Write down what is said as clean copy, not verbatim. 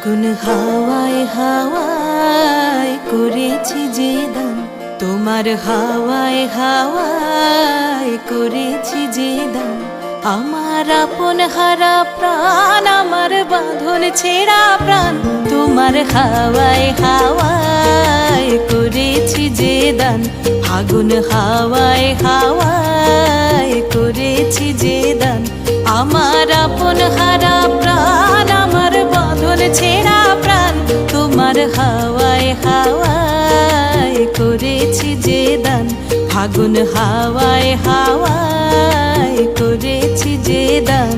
ফাগুন হাওয়ায় হাওয়ায় করেছি যে দান, তোমার হাওয়ায় হাওয়ায় করেছি যে দান। আমার আপন হারা প্রাণ, আমার বাঁধন ছেঁড়া প্রাণ, তোমার হাওয়ায় হাওয়ায় করেছি যে দান। ফাগুন হাওয়ায় হাওয়ায় করেছি যে দান। আমার আপন হারা প্রাণ, আমার বাঁধন ছেঁড়া প্রাণ, তোমার হাওয়ায় হাওয়ায় করেছি যে দান। ফাগুন হাওয়ায় হাওয়ায় করেছি যে দান।